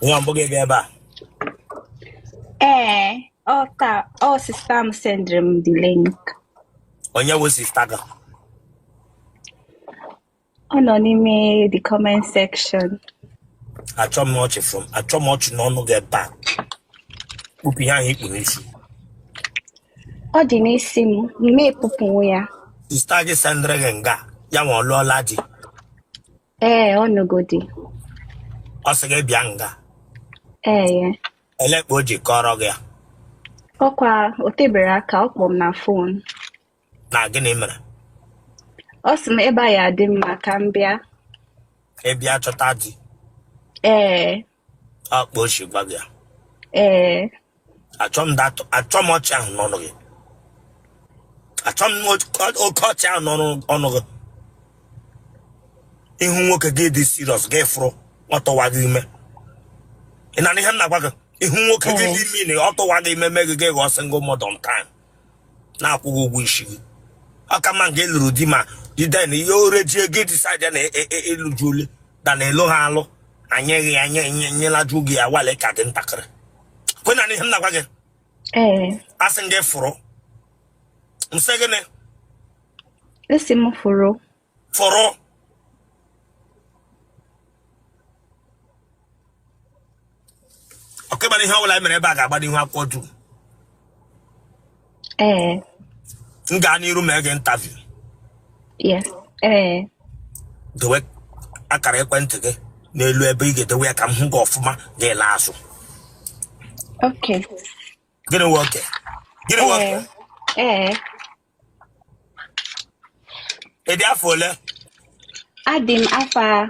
Nyamboge Gaba. Oh, sister, send them the link. On your sister. Anonymous, the comment section. I try much no get back. Upia hit issue. Oh, the name me pupuya. Sister just Sandra Genga. Yamo Lolaji. Oh no goody. Osage Bianga. Elect Korogia. Okwa oteberaka okpom na phone. Na gini Osm eba ya Ada Mma kambia. Ebia chotadi. Akposhi Bagia. I chum much none of it. I chum much cut out none of it. In whom work again this serious gay fro, Ottawagime. In any hand, in whom work again me, Ottawagime make a gay was and go more on time. Now who wish you? I come and get Rudima. Did then you already get decided a Julie than a low halo, and yella jugia while a cat and tacker. When I am not again. As and get fro. I'm saying it. Listen for all. Okay, but how will I make back about you have what to? Ngani room again interview. Yes. The way I can't went to get the way I come go for my gay lasso. Okay. Get a worker. Get a worker. Therefore, Adim afa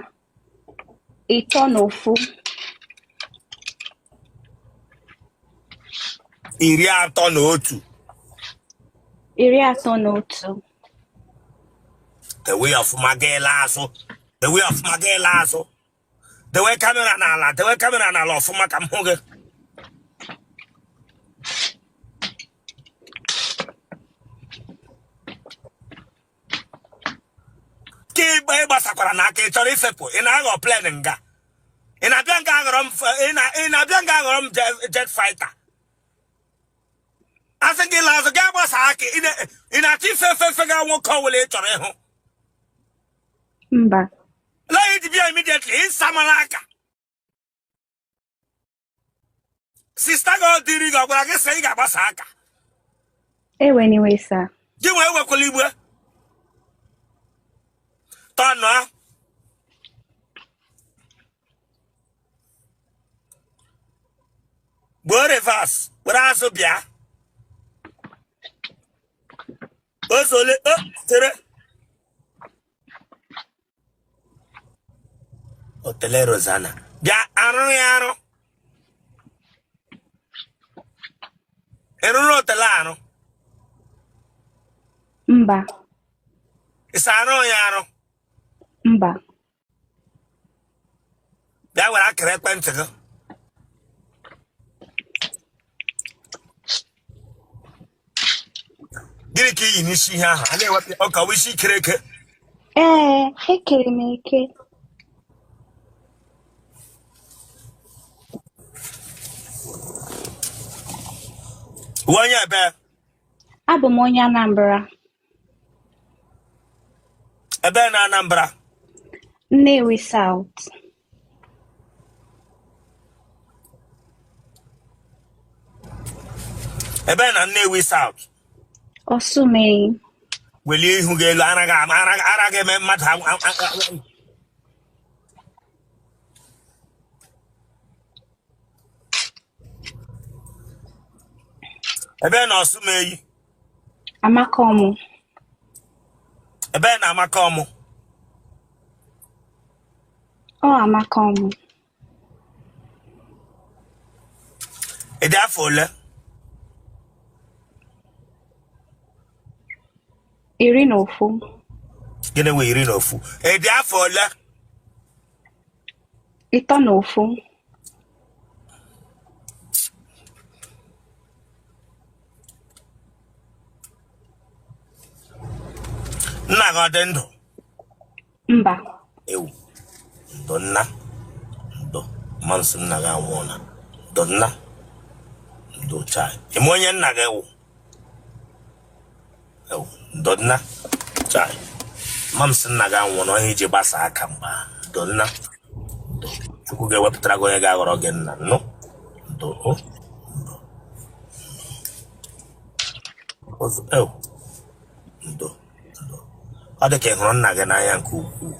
itonofu. Iria tonotu. The way of my gay lasso. The way of my gay lasso. The way camera nala. The way camera nala for my camoga. Keep by Basakarana, Torifepo, in our planning. In a blank jet fighter. I think it was a gabas in a chief figure won't call later. Mba. Let it be immediately in Samalaka. Sister go diri go I guess say gabasaka. Anyway, sir. Do you ever call Tana. Borevas, Brazo Bia. Osole, tere. Otele Rosana. Bia Arno. Eruro Telano. Mba. Isano Yano. Mba. That what I correct Pentagon. Did it in issue here? I know what okay, we see cracker. Heke make. One year bear. Abomonya Anambra. A bear Anambra. Nnewi South. A bear Nnewi South. Osume. Will you who get Anaga Mata? A bear Osume. Amakomu. A bear Amakomu. Oh, Amakomu. A therefore. Irinofu. Get away, Irinofu. A therefore. Itonofu. Nagadendo. Mba. Ew. Donna. Do. Manson naga wona. Donna. Do chai. Imonye naga ewu. Ewu. Donna. Chai. Manson naga wona hiji basa akamba. Donna. Do. Chukuge weptrago yega orogen na. No. Do. Ozu. Ewu. Do. Ọ dị ka ịhụrụ nna gị n'anya nke ukwuu.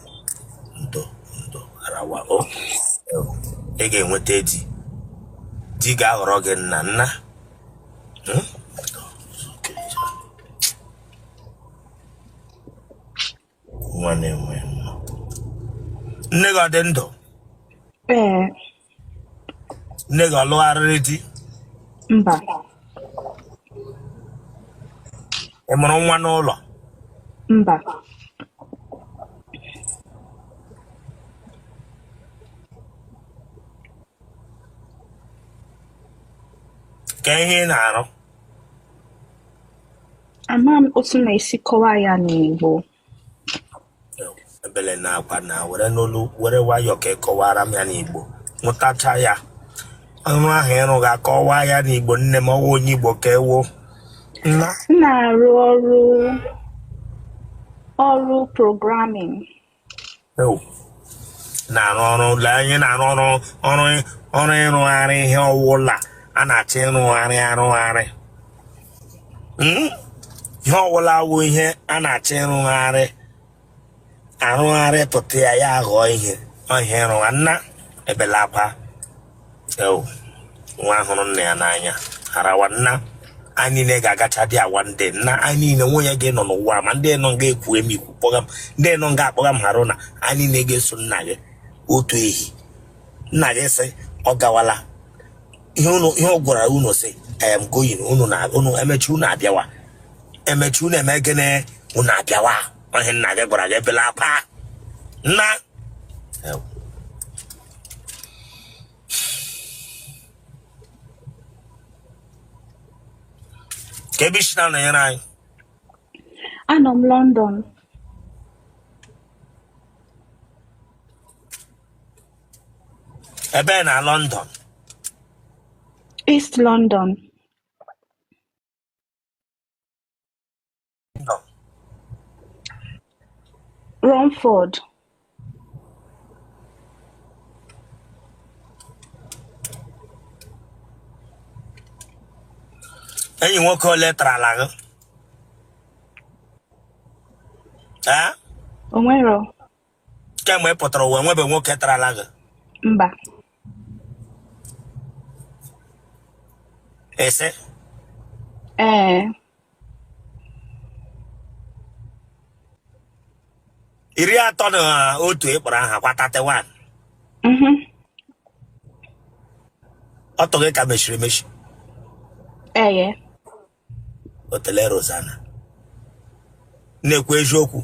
Ndo arawa o ị ga-enweta di ga-aghọrọ gị nna nwa na-enwe nne gị ọ dị ndụ? Nne gị ọ lụgharịrị di? Mba. Ị mụrụ nwa n'ụlọ? Mba. Ka ihe ị na-arụ? Ama m otu na-esi kọwaa ya n'Igbo. Ebele na-akwa na were n'olu were nwayọọ ka ịkọwara m ya n'Igbo. Mụtacha ya ọrụ ahụ ịrụ ga-akọwa ya n'Igbo. Nne m ọwa onye Igbo ka ewo. Na-arụ ọrụ programming. Na-arụ ọrụ anyị na-arụ ọrụ ịrụgharị ihe ọwụla a na-achọ ịrụgharị. Ihe ọwụla wụ ihe a na-achọ arụgharị tụtụ ya aghọọ ihe ọhịa ịrụgha. Nna ebela akwa nwa hụrụ nna ya n'anya harawa. Nna anyị niile ga-agacha dị awa ndị nna anyị niile nwunye gị nọ n'ụwa ma ndị nọ ga-ekwu emikwu kpọga m ndị nọ ga-akpọga m harụ na anyị niile ga-eso nna gị otu ehi. Nna gị sị ọ gawala ihe ọ gwara unu sị I am going unu emechi unu abịawa emechi unu eme gịnị unu abịawa. Ọhịa nna gị gwara gị ebela akwa nna. Ka ebe isi na-anọnyere anyị? Anọ m London. Ebe na London? East London. Romford. Enyi nwoke ole tarala gị? Onwero. Kemgbe ị pụtara ụwa nwebe nwoke tarala gị? Mba. Ese? Iri atọ na otu ịkpọrọ aha kwa 31. Ọ tọ gị ka mechiri emechi? Otele Rosanna na-ekwu eziokwu?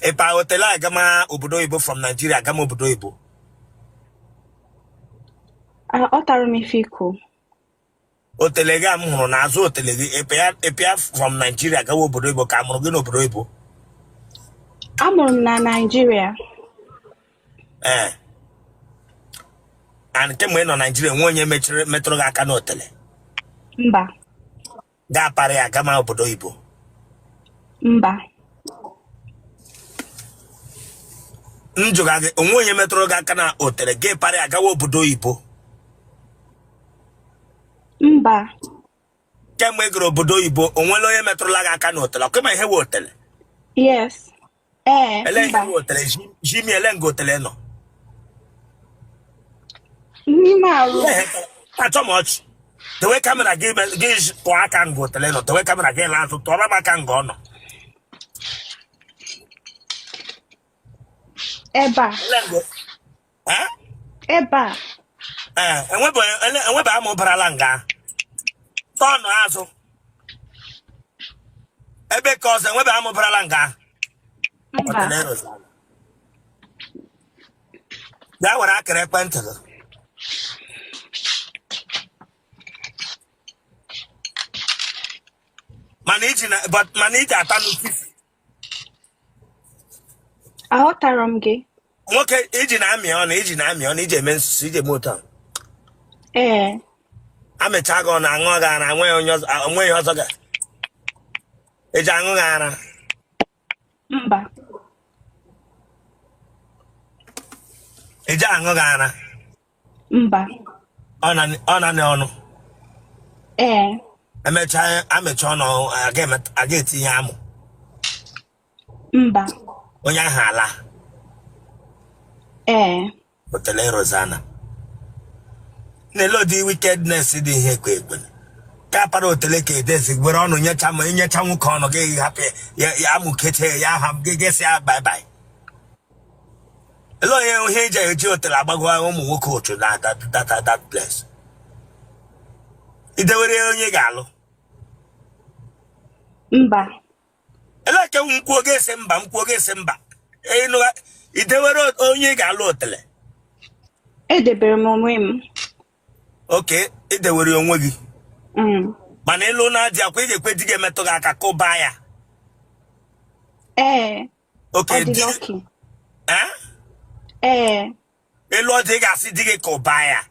Ịpa otele agama obodo oyibo from Nigeria agama obodo oyibo? Ọ tara m ife ikwu. Otele gị a m hụrụ n'azụ otele gị ịpịa from Nigeria gawa obodo oyibo ka a mụrụ gị n'obodo oyibo? Amụrụ m na Nigeria. And kemgbe ị nọ Nigeria nwe onye metụrụ gị aka n'otele? Mba. Ga-aparị ya gama obodo oyibo? Mba. Njụga gị onwe onye metụrụ gị aka na otele gị parị agawa obodo oyibo? Mba. Kemgbe ị gara obodo oyibo onwere onye metụrụla gị aka na otele? Ọkụma ihe we otele? Yes. Ele ihe we otele? Jimi ele nga otele nọ? N'ime arụ. Achọ m ọchị. Tewe kamera gị tụọ aka nga otele nọ. Tewe kamera gị la azụ tụọrọ m aka nga ọ nọ. Ebe a. Enwebe amụbarala nga tọnụ azụ ebe ka ọzọ enwebe amụbarala nga. Bịa were akara ekwentị gị. Mana iji ata n'ufisi Aghọtara m gị. Nwoke iji na-amị ọnụ iji eme nsusu iji eme ụtọ. Amecha gị ọ na-aṅụ gị ara onweghị ọzọ ga eji aṅụ gị ara. Mba. Eji aṅụ gị ara. Mba. Ọ na ọnụ. Amecha ọnụ aga etinye amụ. Mba. Onye ahụ ala. Otele Rosanna. N'elodi wickedness dị ihe ekwe. Ka para otele ka edezi gwere ọnụ nyecha nwoke ọnụ gị hapụ ya amụkete ya ha gị gesi ya bye bye. Ele onye ihe eji otele agbagwa ụmụ nwoke ochu na that place. Idewere onye ga-alụ. Mba. Ele ke mkwuo ga-esi mba. Idewere onye ga-alụ otele. Edebere m onwe m. Okay, idewere onwe gị. Mana elu na-adị akwa ị ga-ekwe di gị emetụ gị aka kụba ya. Okay, di gị. Elu ọ dị ga-asị di gị kụba ya.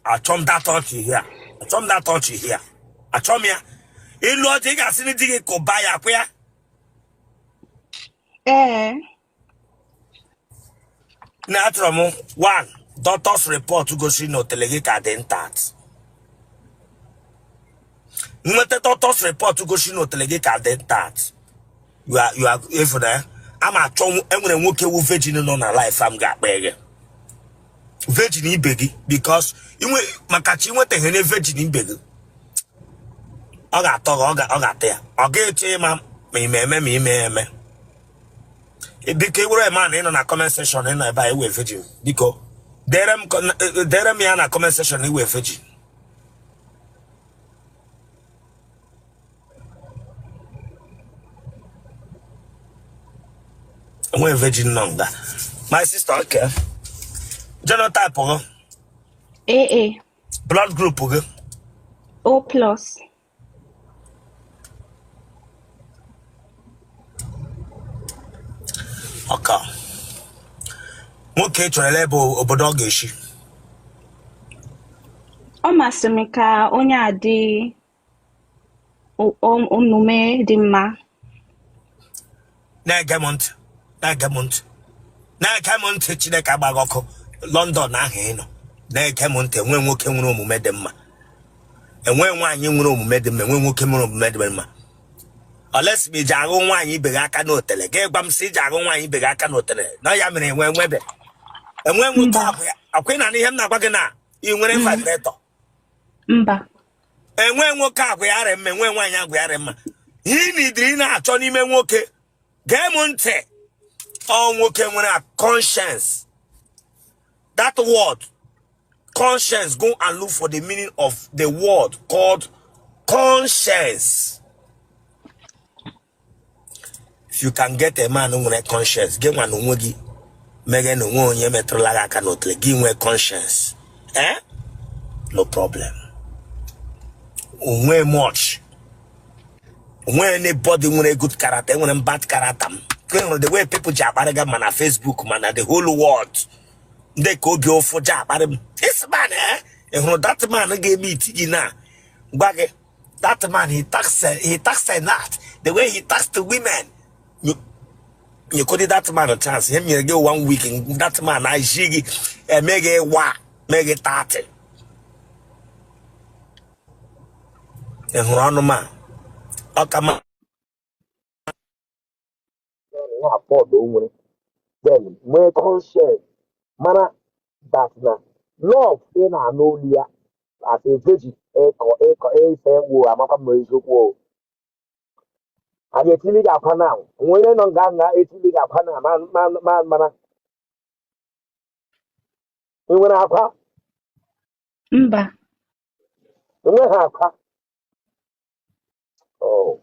Achọm that touch here. Achọm ya. Elu ọ dị ga-asị di gị kụba ya kwa ya. Na atụrụ m 1 doctor's report gosi na otele gị ka dị ntat. Nweta doctor's report gosi na otele gị ka dị ntat. You are even there. Ama achọ enwere nwoke wu virgin nọ na life am ga-akpa ege. Virgin ibe gị because maka chi nweta ihe virgin ibe gị. Ọ ga-atọ ọ ga-ata ya. Ọ ga-eche ma ime. Biko iwere man ịnọ na comment section ịnọ ebe a iwe virgin. Biko dere m ya na comment section iwe virgin. Onwe virgin nọ nga. My sister, okay. Genotype gị? AA. Blood group gị? O+. Okay. Nwoke chọrọ ebe obodo ọ ga-eshi. Ọ masịrị m ka onye a dị omume dị mma. Na-ege m ntị Chineke agbaghị ọkụ London ahụ ịnọ. Na-ege m ntị enwe nwoke nwere omume dị mma. Enwe nwaanyị nwere omume dị mma. Enwe nwoke nwere omume dị mma. Unless me ji agụ nwaanyị ibe gị aka n'otele. Gị gwa m sị iji agụ nwaanyị ibe gị aka n'otele. Na ya mere enwe nwoke akwụ na ihe m na-agwa gị na ị nwere vibrator. Mba. Enwe nwoke agwụ ya rị mma. Enwe nwaanyị agwụ ya rị mma. Ihe n'idiri na-achọ n'ime nwoke. Gee m ntị. Ọ nwoke nwere a conscience. That word conscience, go and look for the meaning of the word called conscience. If you can get a man who has conscience, get one who will mege no one ye metrolaga cannot give me conscience. No problem. Unwe much. When anybody with a good character, when a bad character, the way people jab man on Facebook, man, the whole world, they could go for jab. This man, that man gave me tina. Bagge, that man he taxed not the way he taxed the women. You could that man a chance. Him you go 1 week and that man I shiggy and make it 30. And run man. Okama. Then we conscious mana that love in a no lia as a virgin and a tilly upana. When on Ganga, a tilly upana, man. We went up. Mba. We went up. Oh.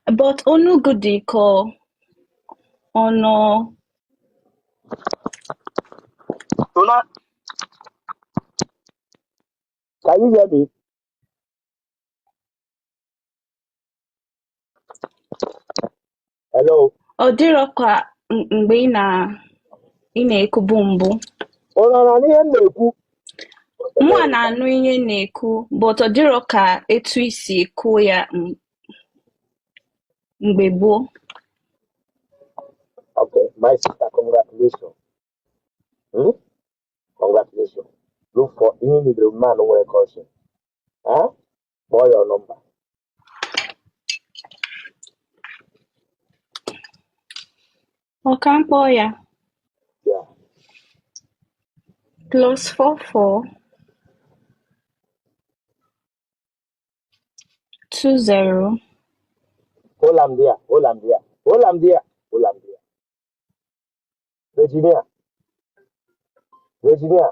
But onu good ko ono Tuna, can you hear me? Hello. Ọ dịrọ ka mgbe ị na-ekubu mbụ. Ona na ihe m na-ekwu. Mụ na-anụ ihe na-ekwu, but ọ dịrọ ka etu isi ekwu ya mgbe gboo. Okay, my sister, congratulations. Congratulations. Look for any little man who will caution. Huh? Boy your number. Ọ ka mkpọ ya. Yeah. +44 20. Hold am there. Hold am there. Hold am there. Hold am there. Virginia. Virginia.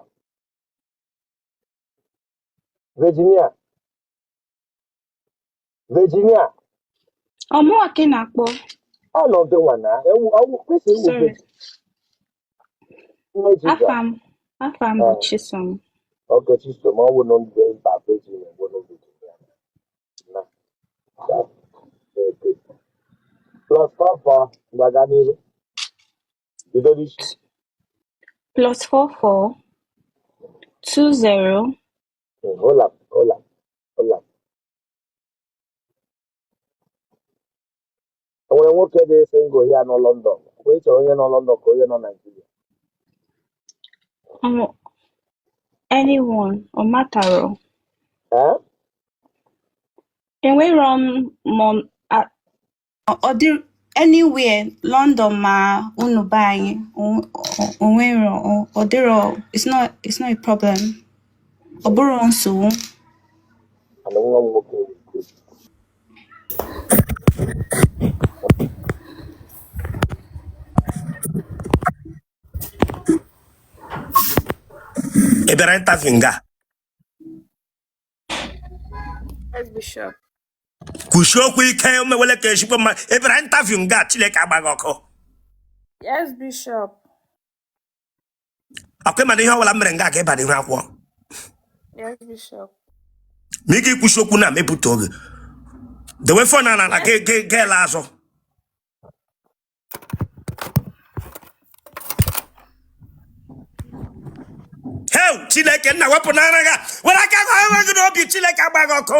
Virginia. Virginia. Ọ mụọ ka ị na-akpọ. Oh no, the one now. Sorry. Afam bụ Chisom. Okay, Chisom. I will not be by Virginia. Will not be Virginia. That's very good. Plus Papa, Bagani. You know this? +44 20. Hold up. When I work at this single here no London. Wait till you no London, you no Nigeria. Anyone or matter. Huh? Enwere ọ dị anywhere London ma unu be anyị onwere ọ dịrọ, it's not a problem. Ọ bụrụ nsogbu. I don't want to work. Ebere interview nga. Yes, Bishop. Kushokwu ike omewele ka eshikwa ma ebere interview nga Chineke agbaghị ọkụ. Yes, Bishop. Akwe ma ihe ọwala mere nga ka ịba n'ihu akwụkwọ. Yes, Bishop. Ma ike ikwusiokwu na mepụta oge. Dewe fon na ga-ele azụ. Chineke nna wepụ n'ara ga were aka gị n'obi Chineke agbaghị ọkụ.